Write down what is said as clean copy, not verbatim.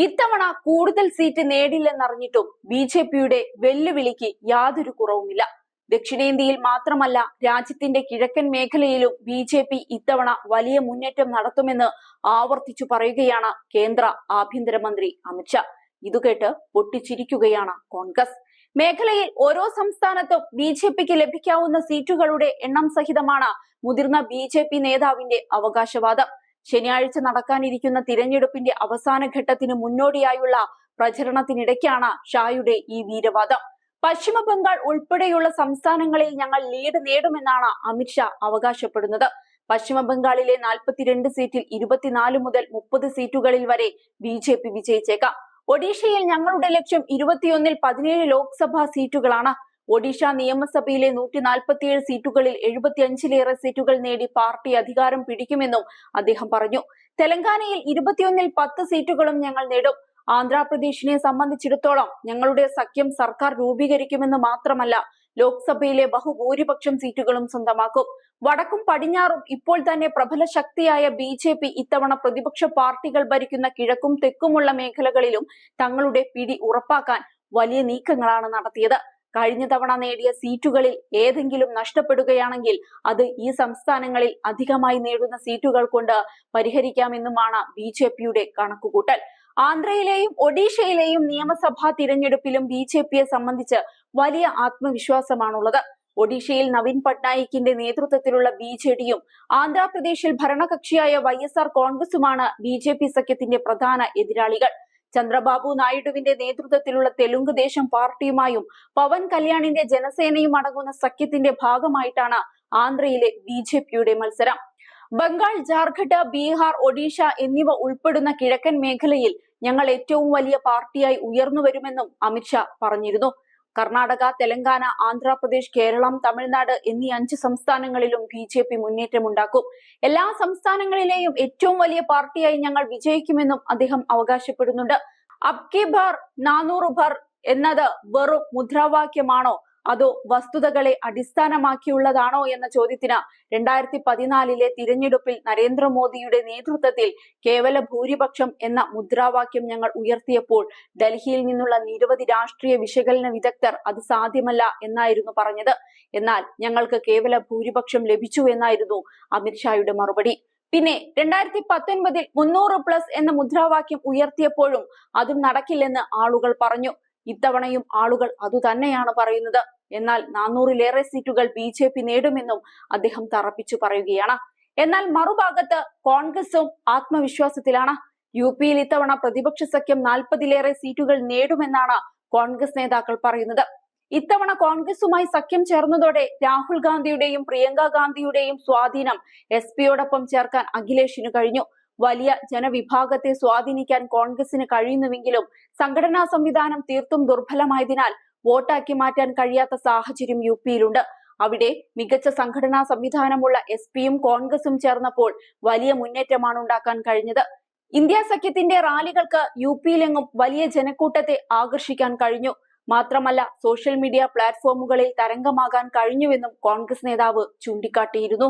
ഇത്തവണ കൂടുതൽ സീറ്റ് നേടില്ലെന്നറിഞ്ഞിട്ടും ബി.ജെ.പിയുടെ വെല്ലുവിളിക്ക് യാതൊരു കുറവുമില്ല. ദക്ഷിണേന്ത്യയിൽ മാത്രമല്ല, രാജ്യത്തിന്റെ കിഴക്കൻ മേഖലയിലും ബി.ജെ.പി ഇത്തവണ വലിയ മുന്നേറ്റം നടത്തുമെന്ന് ആവർത്തിച്ചു പറയുകയാണ് കേന്ദ്ര ആഭ്യന്തരമന്ത്രി അമിത്ഷാ. ഇതുകേട്ട് പൊട്ടിച്ചിരിക്കുകയാണ് കോൺഗ്രസ്. മേഖലയിൽ ഓരോ സംസ്ഥാനത്തും ബി.ജെ.പിക്ക് ലഭിക്കാവുന്ന സീറ്റുകളുടെ എണ്ണം സഹിതമാണ് മുതിർന്ന ബി.ജെ.പി നേതാവിന്റെ അവകാശവാദം. ശനിയാഴ്ച നടക്കാനിരിക്കുന്ന തിരഞ്ഞെടുപ്പിന്റെ അവസാന ഘട്ടത്തിന് മുന്നോടിയായുള്ള പ്രചരണത്തിനിടയ്ക്കാണ് ഷായുടെ ഈ വീരവാദം. പശ്ചിമ ബംഗാൾ ഉൾപ്പെടെയുള്ള സംസ്ഥാനങ്ങളിൽ ഞങ്ങൾ ലീഡ് നേടുമെന്നാണ് അമിത്ഷാ അവകാശപ്പെടുന്നത്. പശ്ചിമ ബംഗാളിലെ 42 സീറ്റിൽ 24 മുതൽ 30 സീറ്റുകളിൽ വരെ ബി.ജെ.പി വിജയിച്ചേക്കാം. ഒഡീഷയിൽ ഞങ്ങളുടെ ലക്ഷ്യം 21ൽ 17 ലോക്സഭാ സീറ്റുകളാണ്. ഒഡീഷ നിയമസഭയിലെ 147 സീറ്റുകളിൽ 75ലേറെ സീറ്റുകൾ നേടി പാർട്ടി അധികാരം പിടിക്കുമെന്നും അദ്ദേഹം പറഞ്ഞു. തെലങ്കാനയിൽ 21ൽ 10 സീറ്റുകളും ഞങ്ങൾ നേടും. ആന്ധ്രാപ്രദേശിനെ സംബന്ധിച്ചിടത്തോളം ഞങ്ങളുടെ സഖ്യം സർക്കാർ രൂപീകരിക്കുമെന്ന് മാത്രമല്ല, ലോക്സഭയിലെ ബഹുഭൂരിപക്ഷം സീറ്റുകളും സ്വന്തമാക്കും. വടക്കും പടിഞ്ഞാറും ഇപ്പോൾ തന്നെ പ്രബല ശക്തിയായ ബി.ജെ.പി ഇത്തവണ പ്രതിപക്ഷ പാർട്ടികൾ ഭരിക്കുന്ന കിഴക്കും തെക്കുമുള്ള മേഖലകളിലും തങ്ങളുടെ പിടി ഉറപ്പാക്കാൻ വലിയ നീക്കങ്ങളാണ് നടത്തിയത്. കഴിഞ്ഞ തവണ നേടിയ സീറ്റുകളിൽ ഏതെങ്കിലും നഷ്ടപ്പെടുകയാണെങ്കിൽ അത് ഈ സംസ്ഥാനങ്ങളിൽ അധികമായി നേടുന്ന സീറ്റുകൾ കൊണ്ട് പരിഹരിക്കാമെന്നുമാണ് ബി.ജെ.പിയുടെ കണക്കുകൂട്ടൽ. ആന്ധ്രയിലെയും ഒഡീഷയിലെയും നിയമസഭാ തിരഞ്ഞെടുപ്പിലും ബി.ജെ.പിയെ സംബന്ധിച്ച് വലിയ ആത്മവിശ്വാസമാണുള്ളത്. ഒഡീഷയിൽ നവീൻ പട്നായിക്കിന്റെ നേതൃത്വത്തിലുള്ള ബി.ജെ.ഡിയും ആന്ധ്രാപ്രദേശിൽ ഭരണകക്ഷിയായ വൈ.എസ്.ആർ കോൺഗ്രസുമാണ് ബി.ജെ.പി സഖ്യത്തിന്റെ പ്രധാന എതിരാളികൾ. ചന്ദ്രബാബു നായിഡുവിന്റെ നേതൃത്വത്തിലുള്ള തെലുങ്ക് ദേശം പാർട്ടിയുമായും പവൻ കല്യാണിന്റെ ജനസേനയും അടങ്ങുന്ന സഖ്യത്തിന്റെ ഭാഗമായിട്ടാണ് ആന്ധ്രയിലെ ബി.ജെ.പിയുടെ മത്സരം. ബംഗാൾ, ജാർഖണ്ഡ്, ബീഹാർ, ഒഡീഷ എന്നിവ ഉൾപ്പെടുന്ന കിഴക്കൻ മേഖലയിൽ ഞങ്ങൾ ഏറ്റവും വലിയ പാർട്ടിയായി ഉയർന്നു വരുമെന്നും അമിത്ഷാ പറഞ്ഞിരുന്നു. കർണാടക, തെലങ്കാന, ആന്ധ്രാപ്രദേശ്, കേരളം, തമിഴ്നാട് എന്നീ 5 സംസ്ഥാനങ്ങളിലും ബി.ജെ.പി മുന്നേറ്റമുണ്ടാക്കും. എല്ലാ സംസ്ഥാനങ്ങളിലെയും ഏറ്റവും വലിയ പാർട്ടിയായി ഞങ്ങൾ വിജയിക്കുമെന്നും അദ്ദേഹം അവകാശപ്പെടുന്നുണ്ട്. അബ് കി ബാർ 400 ബാർ എന്നത് വെറും മുദ്രാവാക്യമാണോ അതോ വസ്തുതകളെ അടിസ്ഥാനമാക്കിയുള്ളതാണോ എന്ന ചോദ്യത്തിന് 2014 തിരഞ്ഞെടുപ്പിൽ നരേന്ദ്രമോദിയുടെ നേതൃത്വത്തിൽ കേവല ഭൂരിപക്ഷം എന്ന മുദ്രാവാക്യം ഞങ്ങൾ ഉയർത്തിയപ്പോൾ ഡൽഹിയിൽ നിന്നുള്ള നിരവധി രാഷ്ട്രീയ വിശകലന വിദഗ്ധർ അത് സാധ്യമല്ല എന്നായിരുന്നു പറഞ്ഞത്. എന്നാൽ ഞങ്ങൾക്ക് കേവല ഭൂരിപക്ഷം ലഭിച്ചു എന്നായിരുന്നു അമിത്ഷായുടെ മറുപടി. പിന്നെ 2019 300+ എന്ന മുദ്രാവാക്യം ഉയർത്തിയപ്പോഴും അതും നടക്കില്ലെന്ന് ആളുകൾ പറഞ്ഞു. ഇത്തവണയും ആളുകൾ അതുതന്നെയാണ് പറയുന്നത്. എന്നാൽ 400ലേറെ സീറ്റുകൾ ബി.ജെ.പി നേടുമെന്നും അദ്ദേഹം തറപ്പിച്ചു പറയുകയാണ്. എന്നാൽ മറുഭാഗത്ത് കോൺഗ്രസും ആത്മവിശ്വാസത്തിലാണ്. യു.പിയിൽ ഇത്തവണ പ്രതിപക്ഷ സഖ്യം 40ലേറെ സീറ്റുകൾ നേടുമെന്നാണ് കോൺഗ്രസ് നേതാക്കൾ പറയുന്നത്. ഇത്തവണ കോൺഗ്രസുമായി സഖ്യം ചേർന്നതോടെ രാഹുൽ ഗാന്ധിയുടെയും പ്രിയങ്ക ഗാന്ധിയുടെയും സ്വാധീനം എസ്.പിയോടൊപ്പം ചേർക്കാൻ അഖിലേഷിന് കഴിഞ്ഞു. വലിയ ജനവിഭാഗത്തെ സ്വാധീനിക്കാൻ കോൺഗ്രസിന് കഴിയുന്നുവെങ്കിലും സംഘടനാ സംവിധാനം തീർത്തും ദുർബലമായതിനാൽ വോട്ടാക്കി മാറ്റാൻ കഴിയാത്ത സാഹചര്യം യു.പിയിലുണ്ട്. അവിടെ മികച്ച സംഘടനാ സംവിധാനമുള്ള എസ്.പിയും കോൺഗ്രസും ചേർന്നപ്പോൾ വലിയ മുന്നേറ്റമാണ് ഉണ്ടാക്കാൻ കഴിഞ്ഞത്. ഇന്ത്യ സഖ്യത്തിന്റെ റാലികൾക്ക് യു.പിയിലെങ്ങും വലിയ ജനക്കൂട്ടത്തെ ആകർഷിക്കാൻ കഴിഞ്ഞു. മാത്രമല്ല, സോഷ്യൽ മീഡിയ പ്ലാറ്റ്ഫോമുകളിൽ തരംഗമാകാൻ കഴിഞ്ഞുവെന്നും കോൺഗ്രസ് നേതാവ് ചൂണ്ടിക്കാട്ടിയിരുന്നു.